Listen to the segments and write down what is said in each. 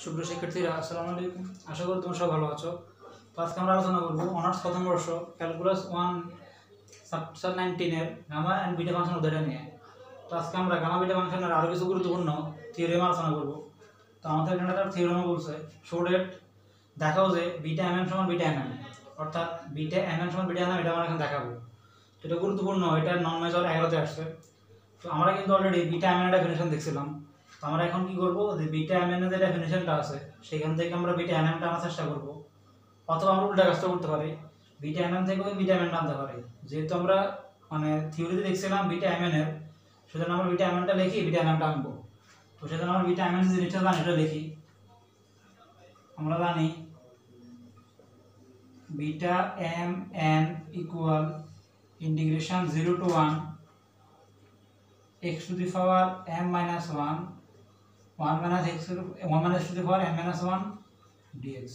সুপ্রিয় শিক্ষার্থীরা আসসালামু আলাইকুম। আশা করি তোমরা সবাই ভালো আছো। তো আজকে আমরা আলোচনা করব অনার্স প্রথম বর্ষ ক্যালকুলাস 1 চ্যাপ্টার 19 এর গামা এন্ড বিটা ফাংশন অধ্যায় নিয়ে। তো আজকে আমরা গামা বিটা ফাংশনের আরো কিছু গুরুত্বপূর্ণ থিওরেম আলোচনা করব। তো আমাদের এখানে একটা থিওরেম বলছে শো দ্যাট দেখাও যে বিটা mn সমান বিটা mn, অর্থাৎ বিটা mn সমান বিটা mn, এটা আমরা এখন দেখাবো। এটা গুরুত্বপূর্ণ, এটা নন মেজর 11 তে আসছে। তো আমরা কিন্তু অলরেডি বিটা mn এর ডেফিনিশন দেখছিলাম। তো আমরা এখন কি করব, যে বিটা mn এর যে ডেফিনিশনটা আছে সেখান থেকে আমরা বিটা mn টা আনার চেষ্টা করব, অথবা আমরা উল্টা কাজটা করতে পারি, বিটা mn থেকে বিটা mn টা আনতে পারি। যেহেতু আমরা মানে থিওরিতে দেখছিলাম বিটা mn এর, সেজন্য আমরা বিটা mn টা লিখি বিটা mn টা আনবো। তো সেজন্য আমরা বিটা mn যে জিনিসটা জানি এটা লিখি। আমরা জানি beta mn equal integration 0 to 1 x to the power m minus 1 1 minus x to the power m minus 1 dx।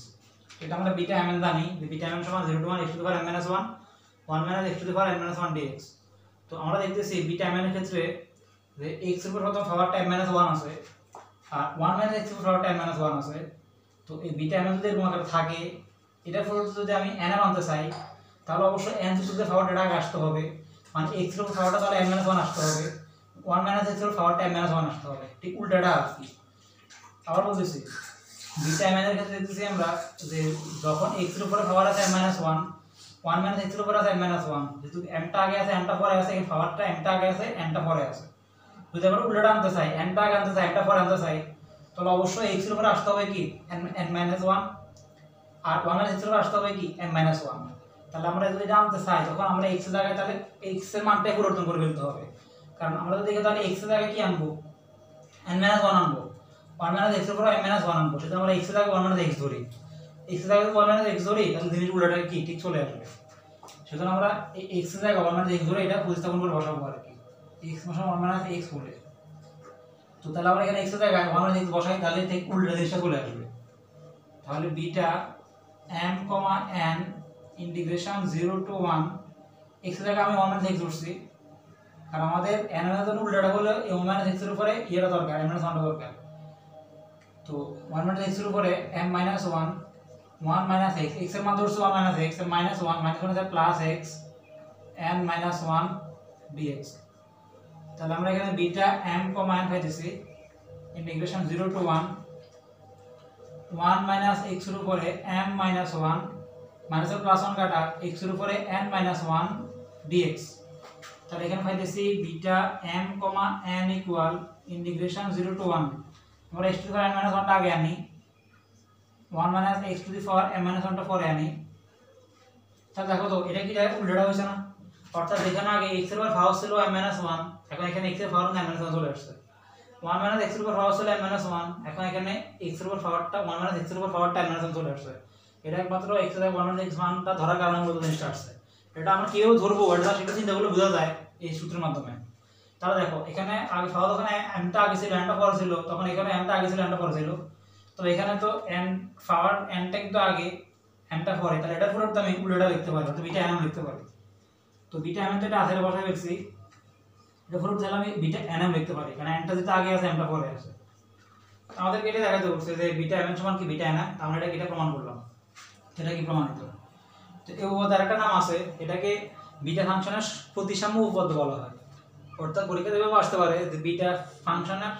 এটা আমরা বিটা mn জানি যে বিটা mn সমান 0 to 1 x to the power m minus 1 1 minus x to the power m minus 1 dx। তো আমরা দেখতেছি beta mn এর ক্ষেত্রে যে x এর উপর প্রথম পাওয়ারটা m minus 1 আছে আর 1 minus x এর উপর পাওয়ারটা m minus 1 আছে। তো এই বিটা mn যদি এরকম আকারে থাকে, এটা পরিবর্তে যদি আমি n এর আনতে চাই তাহলে অবশ্যই n টু the power এটা আগে আসতে হবে, মানে x এর উপর পাওয়ারটা তাহলে m minus 1 আসতে হবে, 1 minus x এর পাওয়ারটা m minus 1 আসতে হবে, ঠিক উল্টাটা আর কি। আবার বলতেছি বিটা mn এর ক্ষেত্রে দেখতেছি আমরা যে যখন x এর উপরে পাওয়ার আছে m minus 1 1 minus x এর উপরে আছে m minus 1, যেহেতু m টা আগে আছে m টা পরে আছে, এই পাওয়ারটা m টা আগে আছে n টা পরে আছে। যদি আমরা উল্টাটা আনতে চাই, n টা আগে আনতে চাই m টা পরে আনতে চাই, তাহলে অবশ্যই x এর উপরে আসতে হবে কি n minus 1 আর 1 minus x এর উপরে আসতে হবে কি m minus 1। তাহলে আমরা যদি জানতে চাই তখন আমরা x এর জায়গায় তাহলে x এর মানটা পরিবর্তন করে ফেলতে হবে, কারণ আমরা যদি দেখি তাহলে x এর জায়গায় কি আনবো n minus 1 আনবো, 1 minus x এর উপর m minus 1 আনবো, সেটা আমরা x এর জায়গায় 1 minus x ধরি, x এর জায়গায় 1 minus x ধরি, তাহলে জিনিস উল্টাটা কি ঠিক চলে আসবে। সেজন্য আমরা x এর জায়গায় 1 minus x ধরে এটা প্রতিস্থাপন করে বসাবো আর কি, x সমান 1 minus x বলে। তো তাহলে আমরা এখানে x এর জায়গায় 1 minus x বসাই, তাহলে ঠিক উল্টা জিনিসটা চলে আসবে। তাহলে beta m, n integration 0 to 1 x এর জায়গায় আমি 1 minus x ধরছি, আর আমাদের n এর জন্য উল্টাটা হলো এই 1 minus x এর উপরে এটা দরকার, m minus 1 দরকার। তো 1 minus x এর উপরে m minus 1 1 minus x, x এর মান ধরছি 1 minus x এর minus 1 minus 1 আছে plus x n minus 1 dx। তাহলে আমরা এখানে বিটা m, n পাইতেছি ইন্টিগ্রেশন 0 to 1 1 minus x এর উপরে m minus 1 মাইনাস এর প্লাস 1 কাটা x এর উপরে n minus 1 dx। তাহলে এখানে পাইতেছি beta m, n equal integration 0 to 1 আমরা x to the power n minus 1 টা আগে আনি, 1 minus x to the power m minus 1 টা পরে আনি। তাহলে দেখো তো এটা কি উল্টাটা হইছে না, অর্থাৎ যেখানে আগে x এর উপর পাওয়ার ছিল m minus 1, এখন এখানে x এর পাওয়ার m minus 1 চলে আসছে। 1 minus x এর উপর পাওয়ার ছিল m minus 1, এখন এখানে x এর উপর পাওয়ারটা 1 minus x এর উপর পাওয়ারটা m minus 1 চলে আসছে। এটা একমাত্র x এর 1 minus x মানটা ধরার কারণে মূলত জিনিসটা আসছে। এটা আমরা কিভাবে ধরবো এটা সেটা চিন্তা করলে বোঝা যায় এই সূত্রের মাধ্যমে। তাহলে দেখো এখানে আগে পাওয়া যখন m টা আগে ছিল n টা পরে ছিল, তখন এখানে m টা আগে ছিল n টা পরে ছিল, তো এখানে তো n পাওয়ার n টা কিন্তু আগে m টা পরে, তাহলে এটা পুরোটা আমি উল্টোটা লিখতে পারি, তো বিটা m লিখতে পারি। তো বিটা m এটা আধারে বসায় ফেলছি, এটা পুরোটা তাহলে আমি বিটা n লিখতে পারি, কারণ n টা যেটা আগে আছে m টা পরে আছে। আমাদের এটা দেখাতে বলছে যে বিটা m সমান কি বিটা n, আমরা এটা প্রমাণ করলাম, এটা কি প্রমাণিত। তো এই উপপাদ্যের একটা নাম আছে, এটাকে বিটা ফাংশনের প্রতিসাম্য উপপাদ্য বলা হয়। অর্থাৎ পরীক্ষাতে এভাবে আসতে পারে যে বিটা ফাংশনের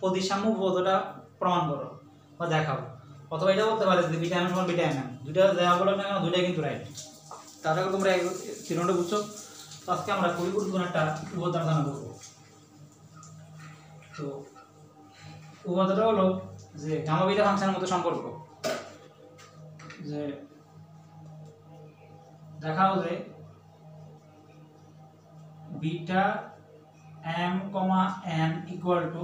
প্রতিসাম্য উপপাদ্যটা প্রমাণ করো বা দেখাও, অথবা এটা বলতে পারে যে বিটা m সমান বিটা n, দুইটা দেওয়া বলো না কেন দুইটাই কিন্তু রাইট। তাহলে তোমরা চিহ্নটা বুঝছো। তো আজকে আমরা খুবই গুরুত্বপূর্ণ একটা উপপাদ্য আলোচনা করবো। তো উপপাদ্যটা হলো যে গামা বিটা ফাংশনের মধ্যে সম্পর্ক, যে দেখাও যে beta m, n equal to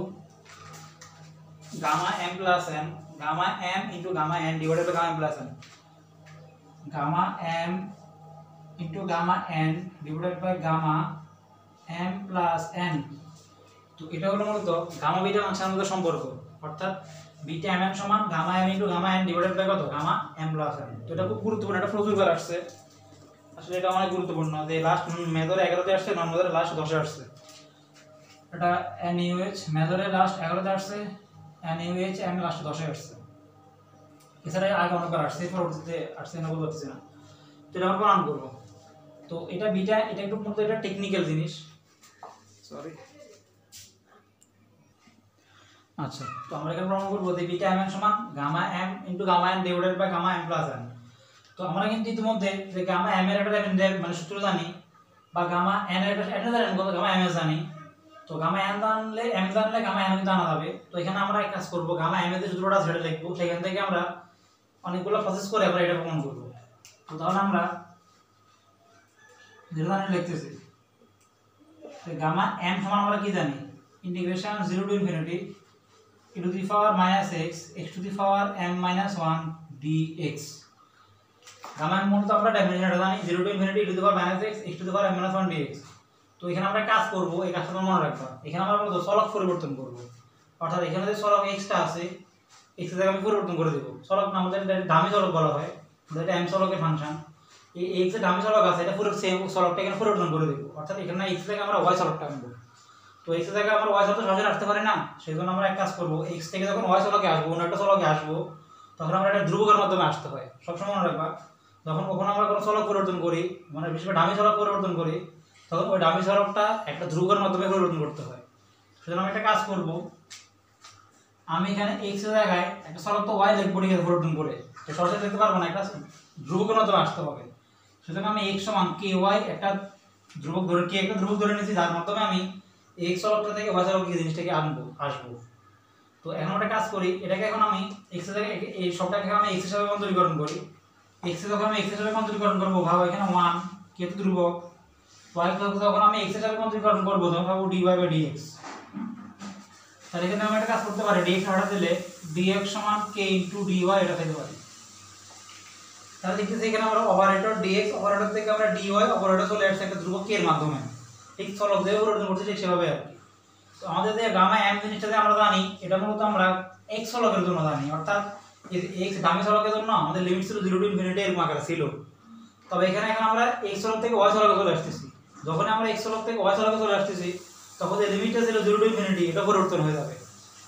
gamma m plus n, gamma m into gamma n divided by gamma m plus n, gamma m into gamma n divided by gamma m plus n। তো এটা হলো মূলত gamma beta ফাংশনের মধ্যে সম্পর্ক, অর্থাৎ beta m সমান gamma m into gamma n divided by কত গামা m প্লাস n। তো এটা খুব গুরুত্বপূর্ণ, এটা প্রচুরবার আসছে, আসলে এটা অনেক গুরুত্বপূর্ণ যে লাস্ট মেজরে 11 তে আসছে, নন মেজরে লাস্ট 10 এ আসছে। এটা NUH মেজরে লাস্ট 11 তে আসছে, NUH লাস্ট 10 এ আসছে। এছাড়া আগে অনেকবার আসছে, পরবর্তীতে আসছে না বলতে পারছি না। তো এটা আমরা প্রমাণ করবো। তো এটা বিটা, এটা একটু মূলত এটা টেকনিক্যাল জিনিস, সরি। আচ্ছা, তো আমরা এখানে প্রমাণ করবো যে বিটা এম এন সমান gamma M into gamma N divided by gamma M plus N. তো আমরা কিন্তু ইতিমধ্যে যে গামা এম এর একটা মানে সূত্র জানি, বা গামা এন এর এটা জানি, গামা এম এর জানি। তো গামা এন জানলে গামা এন কিন্তু জানা যাবে। তো এখানে আমরা এক কাজ করবো, গামা এম এর যে সূত্রটা সেটা লিখবো, সেখান থেকে আমরা অনেকগুলো প্রসেস করে আমরা এটা প্রমাণ করবো। তো তাহলে আমরা যেটা জানি লিখতেছি, গামা এম সমান আমরা কি জানি, integration 0 to infinity e to the power minus x to the power m minus 1 dx। Gamma M মূলত আমরা ডেফিনিশনটা জানি, 0 to infinity e to the power minus x to the power m minus 1 dx। তো এখানে আমরা কাজ করব, এই কাজটা তোমরা মনে রাখবা। এখানে আমরা চলক পরিবর্তন করব, অর্থাৎ এখানে যে চলক x টা আছে, x এর জায়গায় আমি পরিবর্তন করে দেব। চলক না, আমাদের এটা দামি চলক বলা হয়, এটা m চলকের ফাংশন। এই x এর দামি চলক আছে, এটা পুরো সেম চলকটা এখানে পরিবর্তন করে দেব, অর্থাৎ এখানে x থেকে আমরা y চলকটা আনবো। তো x এর জায়গায় আমরা y চলক সহজে আসতে পারে না, সেজন্য আমরা এক কাজ করব, x থেকে যখন y চলকে আসবো, অন্য একটা চলকে আসবো, তখন আমরা এটা ধ্রুবকের মাধ্যমে আসতে হয়। সবসময় মনে রাখবা, যখন কখনো আমরা কোনো চলক পরিবর্তন করি, মানে বিশেষ করে ডামি চলক পরিবর্তন করি, তখন ওই ডামি চলকটা একটা ধ্রুবকের মাধ্যমে পরিবর্তন করতে হয়। সেজন্য আমি একটা কাজ করব, আমি এখানে x এর জায়গায় একটা চলক তো y লিখবো, ঠিক আছে, পরিবর্তন করে। তো সরাসরি লিখতে পারবো না, একটা ধ্রুবকের মাধ্যমে আসতে হবে। সেজন্য আমি x সমান ky একটা ধ্রুবক ধরে, কে একটা ধ্রুবক ধরে নিয়েছি, যার মাধ্যমে আমি x চলকটা থেকে y চলক এই জিনিসটাকে আসবো। তো এখন একটা কাজ করি, এটাকে এখন আমি x এর জায়গায় এই সবটাকে আমি x হিসেবে রূপান্তরীকরণ করি। x এর যখন আমি x হিসেবে রূপান্তরীকরণ করব, ভাবো এখানে 1 কে তো ধ্রুবক, y যখন আমি x হিসেবে রূপান্তরীকরণ করব, তখন ভাবো dy বাই dx। তাহলে এখানে আমি একটা কাজ করতে পারি, dx হটা দিলে dx সমান k ইনটু dy এটা পেতে পারি। তাহলে দেখতেছি এখানে আমরা অপারেটর dx অপারেটর থেকে আমরা dy অপারেটর চলে আসছে একটা ধ্রুবক k এর মাধ্যমে, ঠিক চলক দিয়ে পরিবর্তন করতে ঠিক সেভাবে আর কি। তো আমাদের যে গামা m জিনিসটা যে আমরা জানি, এটা মূলত আমরা x চলকের জন্য জানি, অর্থাৎ x দামি চলকের জন্য আমাদের লিমিট ছিল 0 টু ইনফিনিটি এরকম আকারে ছিল। তবে এখানে এখন আমরা x চলক থেকে y চলকে চলে আসতেছি, যখন আমরা x চলক থেকে y চলকে চলে আসতেছি, তখন যে লিমিটটা ছিল 0 টু ইনফিনিটি এটা পরিবর্তন হয়ে যাবে।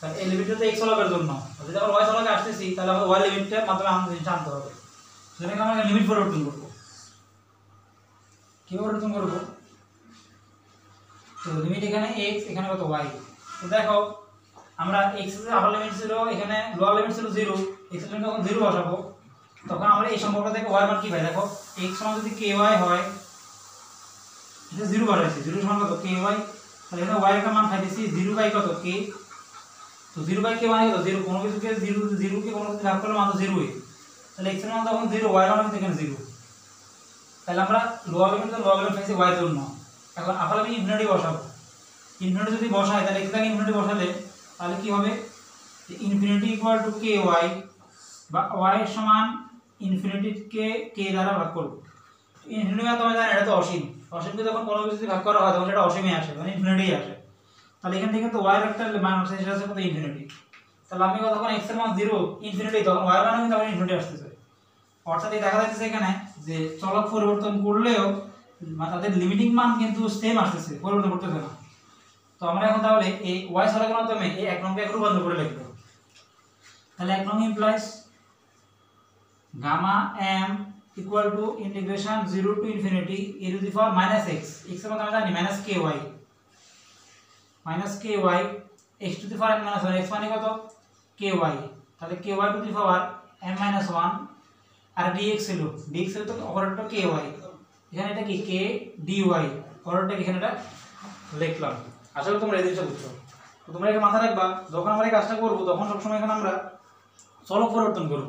তাহলে এই লিমিটটা তো x চলকের জন্য, যদি আমরা y চলকে আসতেছি, তাহলে আমাদের y লিমিটটার মাধ্যমে আমাদের জিনিসটা আনতে হবে। সেটাকে আমরা লিমিট পরিবর্তন করব। কি পরিবর্তন করব? তো লিমিট এখানে x, এখানে কত y। তো দেখো আমরা x এর আপার লিমিট ছিল, এখানে লোয়ার লিমিট ছিল 0, x এর জন্য যখন 0 বসাবো, তখন আমরা এই সম্পর্ক থেকে y মান কি পাই, দেখো x সমান যদি ky হয়, এটা 0 বসাইছি, 0 সমান কত ky, তাহলে এখানে y এর মান পাইতেছি 0 বাই কত k। তো 0 বাই k মানে কত, 0, কোনো কিছুকে 0 কে কোনো কিছু ভাগ করলে মান তো 0 ই। তাহলে x এর মান তখন 0, y এর মান কিন্তু এখানে 0। তাহলে আমরা লোয়ার লিমিট পাইছি y এর জন্য। এখন আপার লিমিট ইনফিনিটি বসাবো, ইনফিনিটি যদি বসাই, তাহলে x থেকে ইনফিনিটি বসালে তাহলে কি হবে, ইনফিনিটি ইকুয়াল টু ky, বা y সমান ইনফিনিটি কে k দ্বারা ভাগ করব। ইনফিনিটি মানে তোমরা জানো এটা তো অসীম, অসীমকে যখন কোনো কিছু যদি ভাগ করা হয় তখন সেটা অসীমই আসে, মানে ইনফিনিটিই আসে। তাহলে এখান থেকে তো y এর একটা মান আছে, সেটা হচ্ছে কত, ইনফিনিটি। তাহলে আমি যখন x এর মান 0 ইনফিনিটি, তখন y এর মান কিন্তু আবার ইনফিনিটি আসতেছে। অর্থাৎ এই দেখা যাচ্ছে এখানে যে চলক পরিবর্তন করলেও মানে তাদের লিমিটিং মান কিন্তু সেম আসতেছে, পরিবর্তন করতেছে না। তো আমরা এখন তাহলে এই y চলকের মাধ্যমে এই এক নংকে রূপান্তর করে লিখব। তাহলে এক নং implies gamma m equal to integration 0 to infinity e to the power minus x, x এর মধ্যে আমরা জানি minus ky, x to the power m - 1, x মানে কত ky, তাহলে ky to the power m - 1 আর dx ছিল, তো অপারেটরটা ky, এখানে এটা কি k dy, অপারেটরটা এখানে এটা লিখলাম। আসলে তোমরা এই জিনিসটা বুঝছো। তো তোমরা এটা মাথায় রাখবা, যখন আমরা এই কাজটা করব, তখন সবসময় এখানে আমরা চলক পরিবর্তন করব।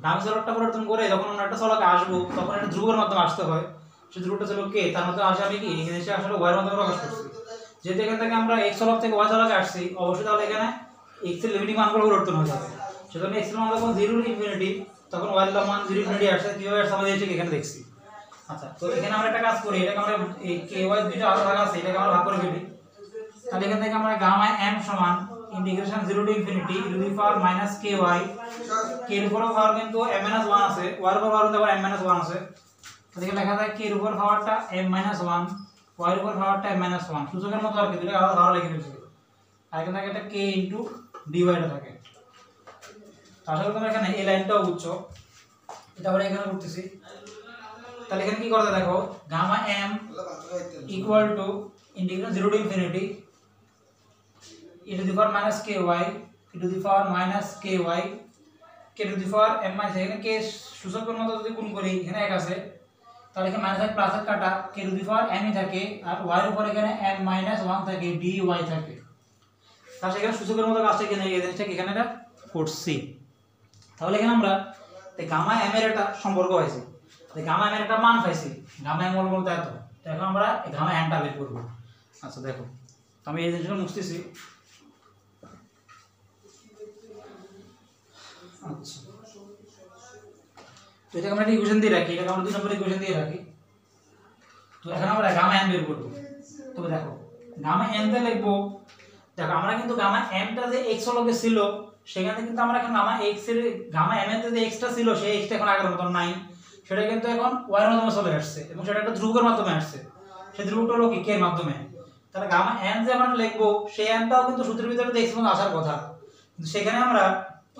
দামি চলকটা পরিবর্তন করে যখন আমরা একটা চলকে আসবো, তখন এটা ধ্রুবের মাধ্যমে আসতে হয়। সেই ধ্রুবটা ছিল k, তার মধ্যে আসে আমি কি এই জিনিসটা আসলে y এর মাধ্যমে প্রকাশ করছি। যেহেতু এখান থেকে আমরা x চলক থেকে y চলকে আসছি, অবশ্যই তাহলে এখানে x এর লিমিটিং মানগুলো পরিবর্তন হয়ে যাবে। সেজন্য x এর মান যখন 0 টু ইনফিনিটি, তখন y এর মান 0 ইনফিনিটি আসে, কিভাবে আসে আমরা এখানে দেখছি। আচ্ছা, তো এখানে আমরা একটা কাজ করি, এটাকে আমরা এই ky দুটো আলাদা ভাগ আছে, এটাকে আমরা ভাগ করে ফেলি। তাহলে এখান থেকে আমরা গামা m সমান integration 0 to infinity e to the power minus ky, k এর উপর পাওয়ার কিন্তু m - 1 আছে, y এর উপর পাওয়ার কিন্তু আবার m - 1 আছে। তাহলে এখানে লেখা যায় k এর উপর পাওয়ারটা m - 1, y এর উপর পাওয়ারটা m - 1, সূচকের মতো আর কি, দুটো আলাদা আলাদা লিখে ফেলছি। আর এখানে থাকে এটা k * dy টা থাকে। তো আশা করি তোমরা এখানে এই লাইনটাও বুঝছো। এটা আমরা এখানে করতেছি। তাহলে এখানে কি করতে দেখো, gamma m equal to integral 0 to infinity e to the power minus ky e to the power minus ky k to the power m মাইনাস, এখানে k সূচকের মতো যদি গুণ করি এখানে এক আছে, তাহলে এখানে মাইনাস এক প্লাস এক কাটা k to the power m ই থাকে, আর y এর উপর এখানে m মাইনাস 1 থাকে, dy থাকে। তাহলে এখানে সূচকের মতো কাজটা এখানে এই জিনিসটা এখানে এটা করছি। তাহলে এখানে আমরা এই গামা m এর একটা সম্পর্ক পাইছি, এই গামা m এর একটা মান পাইছি, গামা m এর বলতে এত। তো এখন আমরা এই গামা m টা বের করব। আচ্ছা দেখো, তো আমি এই জিনিসটা মুছতেছি। আচ্ছা, তো এটাকে আমরা একটা ইকুয়েশন দিয়ে রাখি, এটাকে আমরা 2 নম্বর ইকুয়েশন দিয়ে রাখি। তো এখন আমরা গামা m বের করব। তো দেখো গামা m তে লিখবো, দেখো আমরা কিন্তু গামা m টা যে x লগে ছিল সেখানে কিন্তু আমরা এখন গামা x এর গামা m এর যে x টা ছিল সেই x টা এখন আগের মত নাই, সেটা কিন্তু এখন y এর মাধ্যমে চলে আসছে এবং সেটা একটা ধ্রুবকের মাধ্যমে আসছে। সেই ধ্রুবকটা হলো কি k এর মাধ্যমে। তাহলে গামা m যে আমরা লিখবো সেই m টাও কিন্তু সূত্রের ভিতরে x এর মধ্যে আসার কথা, কিন্তু সেখানে আমরা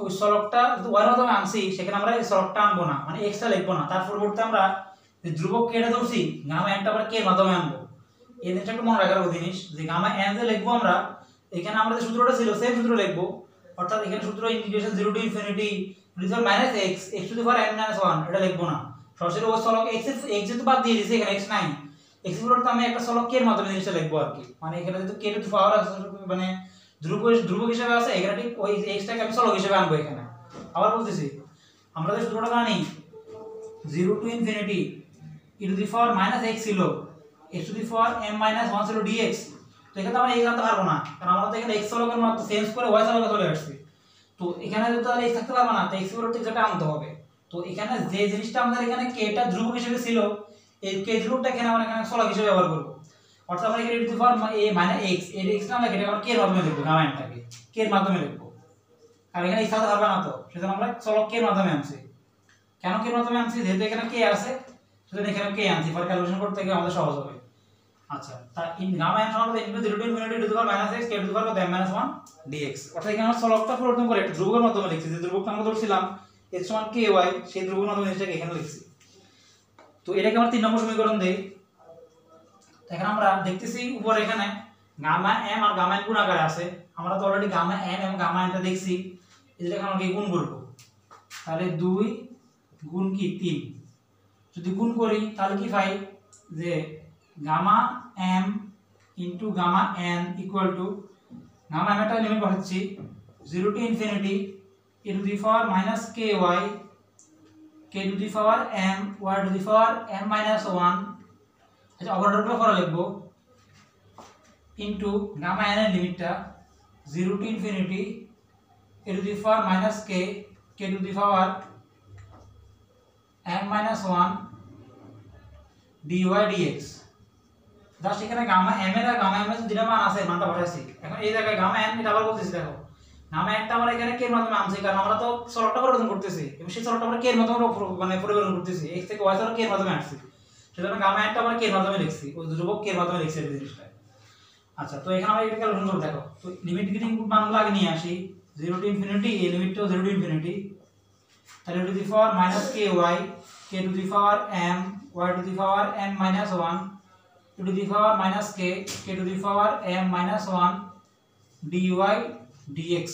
ওই চলকটা y এর মাধ্যমে আনছি, সেখানে আমরা এই চলকটা আনবো না, মানে x টা লিখবো না। তার পরিবর্তে আমরা যে ধ্রুবক k টা ধরছি, গামা m টা আমরা k এর মাধ্যমে আনবো। এই জিনিসটা একটু মনে রাখার জিনিস যে গামা m যে লিখবো আমরা, এখানে আমরা যে সূত্রটা ছিল সেম সূত্র লিখবো। অর্থাৎ এখানে সূত্র integration 0 to infinity - x x to the power m - 1 এটা লিখবো না। সরাসরি ওই চলক x যেহেতু বাদ দিয়ে দিয়েছি, এখানে x নাই, x এর পরিবর্তে আমি একটা চলক k এর মাধ্যমে জিনিসটা লিখবো আর কি। মানে এখানে যেহেতু k টু দি পাওয়ার মানে ধ্রুবক হিসেবে আছে, এখানে ঠিক ওই x টাকে আমি চলক হিসেবে আনবো এখানে। আবার বলতেছি, আমরা যে সূত্রটা জানি 0 to infinity e to the power - x ছিল, x to the power m - 1 ছিল dx। তো এখানে আমরা এই জানতে পারবো না, কারণ আমরা তো এখানে x চলকের মত চেঞ্জ করে y চলকে চলে আসছি। তো এখানে তো তাহলে x থাকতে পারবে না, তো x এর পরিবর্তে যেটা আনতে হবে। তো এখানে যে জিনিসটা আমাদের এখানে k টা ধ্রুবক হিসেবে ছিল, এই k ধ্রুবকটা এখানে আমরা এখানে চলক হিসেবে ব্যবহার করব। অর্থাৎ আমরা এখানে e to the power - x এর x টা আমরা এখানে k এর মাধ্যমে লিখব, গামা m টাকে k এর মাধ্যমে লিখব। আর এখানে x থাকতে পারবে না, তো সেজন্য আমরা চলক k এর মাধ্যমে আনছি। কেন k এর মাধ্যমে আনছি? যেহেতু এখানে k আছে সেজন্য এখানে k আনছি, পরে ক্যালকুলেশন করতে গিয়ে আমাদের সহজ হবে। আচ্ছা, তা গামা m সমান হবে into 0 to infinity two the power -x k to the power m - 1 dx। অর্থাৎ এখানে আমরা চলকটা পরিবর্তন করে একটা ধ্রুবকের মাধ্যমে লিখছি, যে ধ্রুবকটা আমরা ধরছিলাম x সমান ky, সেই ধ্রুবকের মাধ্যমে জিনিসটাকে এখানে লিখছি। তো এটাকে আমরা 3 নম্বর সমীকরণ দেই। এখন আমরা দেখতেছি উপরে এখানে গামা m আর গামা n গুণ আকারে আছে। আমরা তো অলরেডি গামা n এবং গামা n টা দেখছি, এটাকে আমরা কি গুণ করব। তাহলে 2 গুণ কি 3, যদি গুণ করি তাহলে কি পাই, যে gamma m into gamma n equal to gamma m এর লিমিট বসাচ্ছি 0 to infinity e to the power -ky k to the power m y to the power m - 1। আচ্ছা, অপারেটরগুলো পরে লিখব, ইনটু গামা n এর লিমিটটা 0 to infinity e to the power -k k to the power m - 1 dy dx। Just এখানে gamma m এর আর gamma m এর দুটো মান আছে, মানটা বসাইছি। এখন এই জায়গায় গামা n এটা আবার বলতেছি, দেখো গামা n টা আমরা এখানে k এর মাধ্যমে আনছি, কারণ আমরা তো চলকটা পরিবর্তন করতেছি এবং সেই চলকটা আমরা k এর মাধ্যমে মানে পরিবর্তন করতেছি, x থেকে y চলক k এর মাধ্যমে আসছে। সেজন্য গামা n টা আমরা k এর মাধ্যমে লিখছি, ওই ধ্রুবক k এর মাধ্যমে লিখছি এই জিনিসটা। আচ্ছা, তো এখানে আমরা এটা ক্যালকুলেশন করব। দেখো, তো লিমিট গিটিং মানগুলো আগে নিয়ে আসি। 0 টু ইনফিনিটি, এই লিমিটটাও 0 টু ইনফিনিটি, তাহলে two the power -ky k to the power m y to the power m - 1 to the power -k k to the power m - 1 dy dx।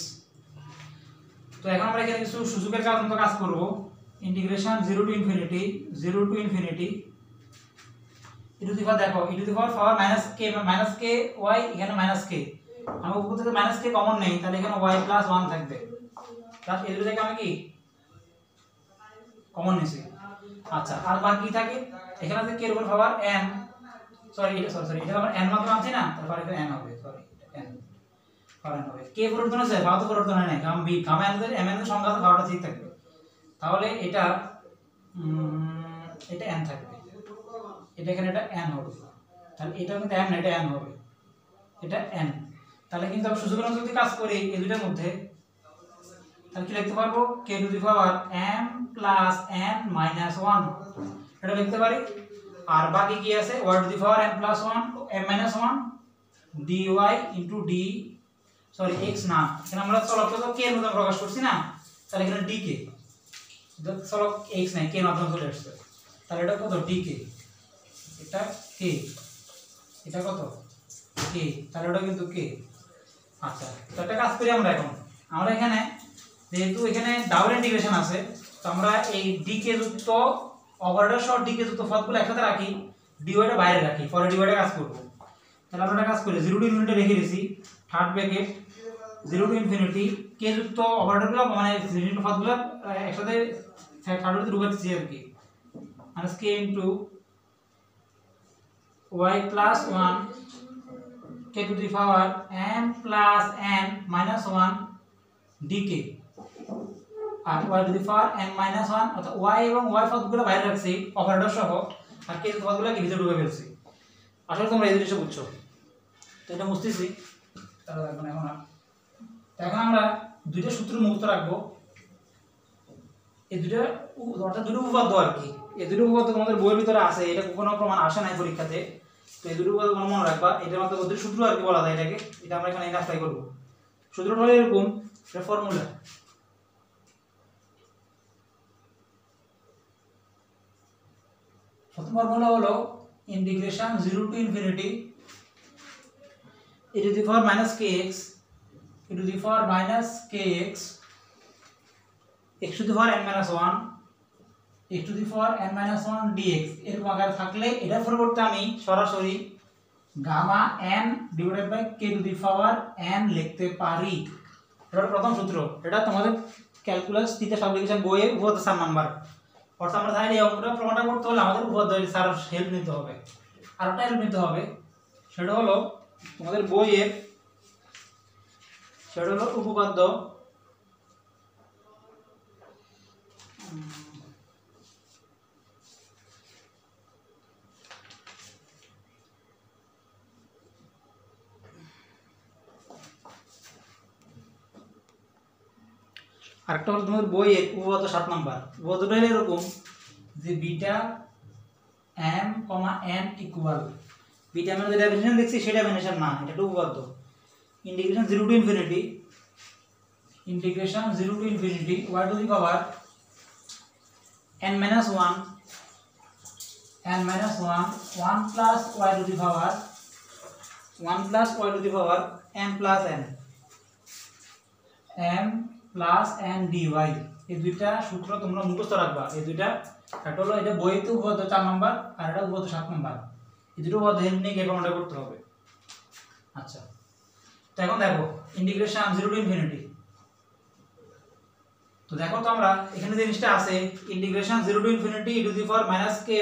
তো এখন আমরা এখানে কিছু সূচকের কাজ করব। Integration 0 to infinity e to the power, দেখো e to the power -k y, এখানে -k, আমি উপর থেকে -k কমন নেই, তাহলে এখানে y + 1 থাকবে। প্লাস এই দুটো থেকে আমি কি কমন নিছি। আচ্ছা, আর বাকি থাকে এখানে আছে k এর উপর পাওয়ার m, সরি এটা আমরা n মাত্র আনছি না, তারপর এখানে n হবে, সরি n কারণ হবে k পরিবর্তন আছে, ভাগ তো পরিবর্তন হয় না, গামা n এর m এর সংখ্যা তো ভাগটা ঠিক থাকবে। তাহলে এটা n থাকবে, এটা এখানে এটা n হবে, তাহলে এটা কিন্তু m না, এটা n হবে, এটা n। তাহলে কিন্তু আমরা সূচকের মধ্যে যদি কাজ করি এই দুটোর মধ্যে, তাহলে কি লিখতে পারবো, k to the power m plus n minus 1 এটা লিখতে পারি। আর বাকি কি আছে, y to the power m plus 1 m মাইনাস 1 dy into d, sorry x না, এখানে আমরা চলকটা তো k এর মধ্যে প্রকাশ করছি না, তাহলে এখানে ডিকে চলো এক্স নাই কে মাধ্যমে চলে আসছে, তাহলে এটা কত ডিকে, এটা কে, এটা কত কে, তাহলে ওটা কিন্তু কে। আচ্ছা তো একটা কাজ করি আমরা এখন, আমরা এখানে যেহেতু এখানে ডাবল ইন্টিগ্রেশন আছে, তো আমরা এই ডিকে যুক্ত অপারেটর সহ ডিকে যুক্ত পদগুলো একসাথে রাখি, ডিওয়াইটা বাইরে রাখি, পরে ডিওয়াইডে কাজ করব। তাহলে আমরা কাজ করি 0 টু ইনফিনিটি রেখে দিয়েছি, থার্ড ব্র্যাকেট 0 টু ইনফিনিটি কে যুক্ত অপারেটরগুলো মানে ইনফিনিটি পদগুলো একসাথে থার্ড ব্র্যাকেটে ঢুকে দিচ্ছি আর কি, minus K into y plus 1 k to the power n plus n minus 1 dk আর y to the power n minus 1 অর্থাৎ y এবং y পদগুলো বাইরে রাখছি অপারেটর সহ, আর k পদগুলো কি ভিতরে ঢুকে ফেলছি। আসলে তোমরা এই জিনিসটা বুঝছো, তো এটা বুঝতেছি তাহলে এখন এখন আমরা দুইটা সূত্র মুক্ত রাখবো, এই দুইটা অর্থাৎ দুটো উপপাদ্য আর কি, এই দুটো উপপাদ্য তোমাদের বইয়ের ভিতরে আছে, এটা কোনো প্রমাণ আসে নাই পরীক্ষাতে, তো এই দুটো উপপাদ্য মনে রাখবা, এটার মধ্যে ওদের সূত্র আর কি বলা যায় এটাকে, এটা আমরা এখানে অ্যাপ্লাই করব। সূত্রটা হলো এরকম, এটা ফর্মুলা, প্রথম ফর্মুলা হলো integration 0 to infinity e to the power minus kx e to the power minus kx x to the power n minus 1 x to the power n minus 1 dx এরকম আকারে থাকলে এটার পরিবর্তে আমি সরাসরি gamma n divided by k to the power n লিখতে পারি। এটা প্রথম সূত্র, এটা তোমাদের ক্যালকুলাস তৃতীয় সাবডিভিশন বইয়ে উপপাদ্য 4 নাম্বার। অর্থাৎ আমরা জানি এই অঙ্কটা প্রমাণটা করতে হলে আমাদের উপপাদ্য স্যার হেল্প নিতে হবে, আর একটা হেল্প নিতে হবে, সেটা হলো তোমাদের বইয়ের, সেটা হলো উপপাদ্য আরেকটা হলো তোমাদের বইয়ের উপপাদ্য 7 নাম্বার। উপপাদ্যটা হলো এরকম যে beta m, n equal, beta আমরা যে ডেফিনিশন দেখছি সেটা ডেফিনিশন না, এটা একটা উপপাদ্য। Integration 0 to infinity y to the power n minus 1 1 plus y to the power n plus n dy, এই দুইটা সূত্র তোমরা মুখস্থ রাখবা। এই দুইটা একটা হলো এটা বইতে উপপাদ্য 4 নাম্বার, আর এটা উপপাদ্য 7 নাম্বার। এই দুটো উপপাদ্য হেল্প নিয়ে প্রমাণটা করতে হবে। আচ্ছা তো এখন দেখো ইন্টিগ্রেশন 0 টু ইনফিনিটি, তো দেখো তো আমরা এখানে যে জিনিসটা আছে integration 0 to infinity e to the power minus ky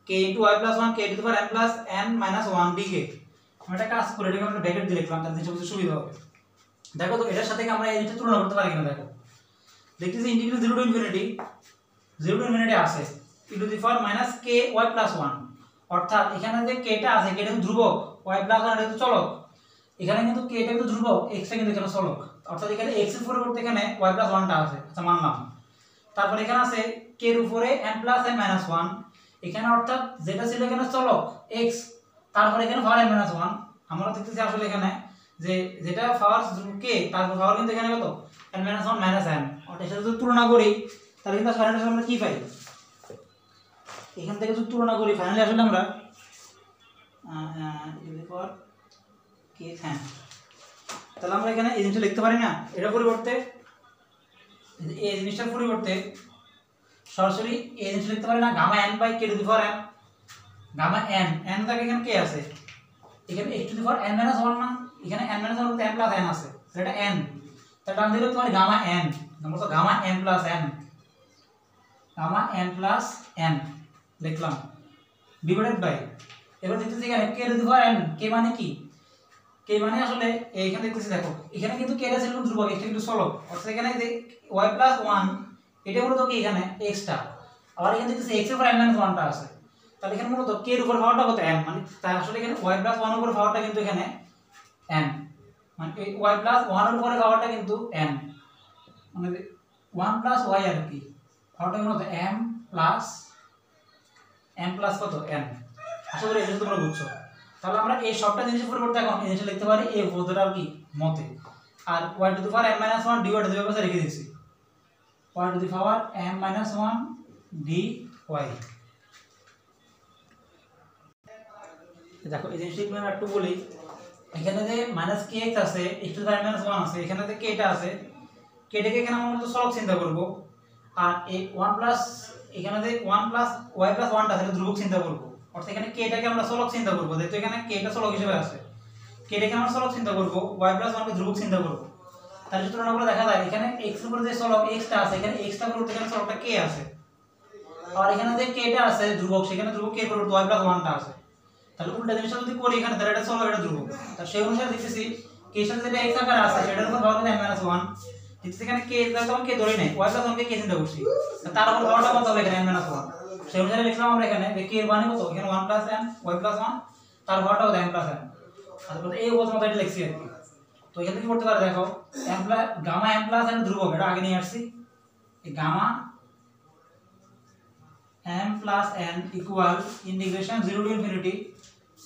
k into y plus 1 k to the power n plus n minus 1 dk, আমরা এটা কাজ করে এটাকে আমরা ব্র্যাকেট দিয়ে লিখলাম তাহলে জিনিসটা বুঝতে সুবিধা হবে। দেখো তো এটার সাথে কি আমরা এই জিনিসটা তুলনা করতে পারি কিনা, দেখো দেখতেছি ইন্টিগ্রেশন 0 টু ইনফিনিটি আছে e to the power minus ky plus 1, অর্থাৎ এখানে যে k টা আছে k টা ধ্রুবক, y plus 1 এটা তো চলক, এখানে কিন্তু k টা কিন্তু ধ্রুবক, x টা কিন্তু এখানে চলক, অর্থাৎ এখানে x এর পরিবর্তে এখানে y plus 1 টা আছে। আচ্ছা মানলাম, তারপর এখানে আছে k এর উপরে n plus n minus 1, এখানে অর্থাৎ যেটা ছিল এখানে চলক x, তারপর এখানে power n minus 1, আমরা দেখতেছি আসলে এখানে যে যেটা পাওয়ার k তারপর পাওয়ার কিন্তু এখানে কত n minus 1 minus n, অর্থাৎ এর সাথে যদি তুলনা করি তাহলে কিন্তু আসলে আমরা কি পাই, এখান থেকে যদি তুলনা করি ফাইনালি আসলে আমরা হ্যাঁ তাহলে আমরা এখানে এই জিনিসটা লিখতে পারি না, এটার পরিবর্তে এই জিনিসটার পরিবর্তে সরাসরি এই জিনিসটা লিখতে পারি না, gamma n by k to the power n, gamma n থাকে এখানে কে আছে, এখানে x to the power n minus 1 না, এখানে n minus 1 বলতে n plus n আছে, এটা n, তাহলে ডান দিকে তোমার গামা n, আমরা তো গামা n plus n লিখলাম ডিভাইডেড বাই, এবার দেখতেছি এখানে k to the power n, k মানে কি, k মানে আসলে এইখানে দেখতেছি দেখো এখানে কিন্তু k এর ছিল ধ্রুবক, এটা কিন্তু চলক, অর্থাৎ এখানে যে y plus 1 এটা হলো তো কি এখানে x টা, আবার এখানে দেখতেছি x এর উপর n minus 1 টা আছে, তাহলে এখানে মূলত k এর উপর পাওয়ারটা কত n, মানে তাই আসলে এখানে y plus 1 এর উপর পাওয়ারটা কিন্তু এখানে n, মানে এই y plus 1 এর উপরে পাওয়ারটা কিন্তু n, মানে 1 plus y আর কি পাওয়ারটা কত m plus কত n, আশা করি এটা তোমরা বুঝছো। তাহলে আমরা এই সবটা জিনিসের পরিবর্তে এখন এই জিনিসটা লিখতে পারি এই পদ্ধতিটার কি মতে, আর y to the power n minus 1 divide দিয়ে পাশে রেখে দিয়েছি, y to the power m মাইনাস 1 dy। দেখো এই জিনিসটা আমি একটু বলি, এখানে যে মাইনাস kx আছে x to the power minus 1 আছে, এখানে যে kটা আছে, kটাকে এখানে আমরা মূলত সহগ চিন্তা করব, আর এই 1 প্লাস এখানে যে 1 প্লাস y প্লাস 1টা আছে ধ্রুবক চিন্তা করব, অর্থাৎ এখানে kটাকে আমরা সহগ চিন্তা করব, যেহেতু এখানে kটা সহগ হিসেবে আছে, kটাকে আমরা সহগ চিন্তা করব, y প্লাস 1 কে ধ্রুবক চিন্তা করব। তাহলে যদি তুলনা করে দেখা যায় এখানে x এর উপরে যে সহগ x টা আছে, এখানে x টা পরিবর্তে এখানে সহগটা k আছে, আর এখানে যে kটা আছে ধ্রুবক, সেখানে ধ্রুবক k এর পরিবর্তে y প্লাস 1টা আছে। তাহলে উল্টা জিনিসটা যদি করি এখানে, তাহলে এটা সহগ, এটা ধ্রুবক, তাহলে সেই অনুসারে দেখতেছি k এর সাথে যেটা x আকারে আছে সেটার উপর ভাগ দিলে n - 1, কিন্তু এখানে k এর তখন k ধরি নাই, y প্লাস 1 কে k চিন্তা করছি, তার উপর ভাগটা কত হবে এখানে n - 1, সেই অনুসারে লিখলাম আমরা এখানে যে k এর মান কত, এখানে 1 প্লাস n y প্লাস 1, তার ভাগটা কত n প্লাস n, তারপর এই অবস্থা মতো এটা লিখছি আর কি। তো এখানে কি করতে পারে দেখো, m plus gamma m plus n ধ্রুবক, এটা আগে নিয়ে আসছি, এই gamma m plus n equal integration 0 to infinity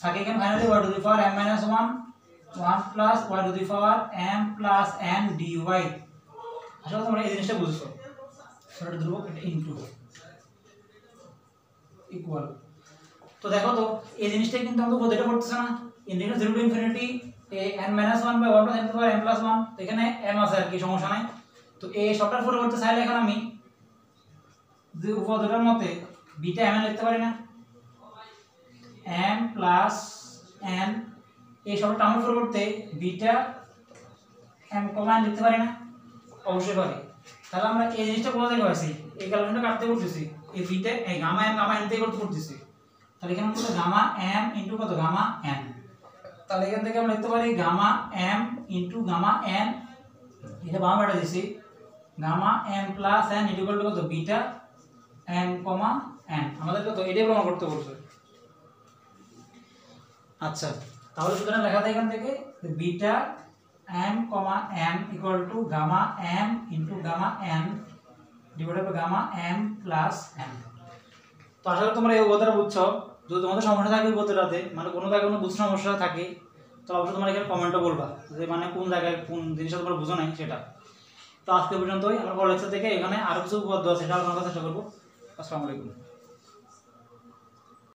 থাকে এখানে finally y to the power m মাইনাস 1 1 plus y to the power m plus n dy। আসলে তোমরা এই জিনিসটা বুঝছো, সেটা ধ্রুবক, এটা ইনটু ইকুয়াল। তো দেখো তো এই জিনিসটা কিন্তু আমাদের বোধটা পড়তেছে না, integration 0 to infinity n minus 1 by 1 plus n to the power m plus 1, তো এখানে m আছে আর কি, সমস্যা নাই। তো এই সবটার পরিবর্তে চাইলে এখন আমি যে উপপাদ্যটার মতে বিটা m লিখতে পারি না, m প্লাস n, এই সবটা টার্মের পরিবর্তে বিটা m কমা n লিখতে পারি না, অবশ্যই পারি। তাহলে আমরা এই জিনিসটা কোথা থেকে পাইছি, এই ক্যালকুলেশনটা কাটতে করতেছি, এই বিটা এই গামা n থেকে করতে করতেছি, তাহলে এখানে কত গামা m ইনটু কত গামা n, তাহলে এখান থেকে আমরা লিখতে পারি gamma m into gamma n, এটা বাম পাল্টে দিছি, gamma m plus n equal to কত বিটা m কমা n, আমাদের কত এটাই প্রমাণ করতে বলছে। আচ্ছা, তাহলে সুতরাং লেখা যায় এখান থেকে beta m comma n equal to gamma m into gamma n divided by gamma m plus n। তো আশা করি তোমরা এই উপপাদ্যটা বুঝছো। যদি তোমাদের সমস্যা থাকে উপপাদ্যটাতে, মানে কোনো জায়গায় কোনো বুঝতে সমস্যা থাকে, তো অবশ্যই তোমরা এখানে কমেন্টে বলবা যে মানে কোন জায়গায় কোন জিনিসটা তোমরা বুঝো নাই সেটা। তো আজকে পর্যন্তই, আমরা পরের লেকচার থেকে এখানে আরো কিছু উপপাদ্য আছে সেটা আলোচনা করার চেষ্টা করবো। আসসালামু আলাইকুম।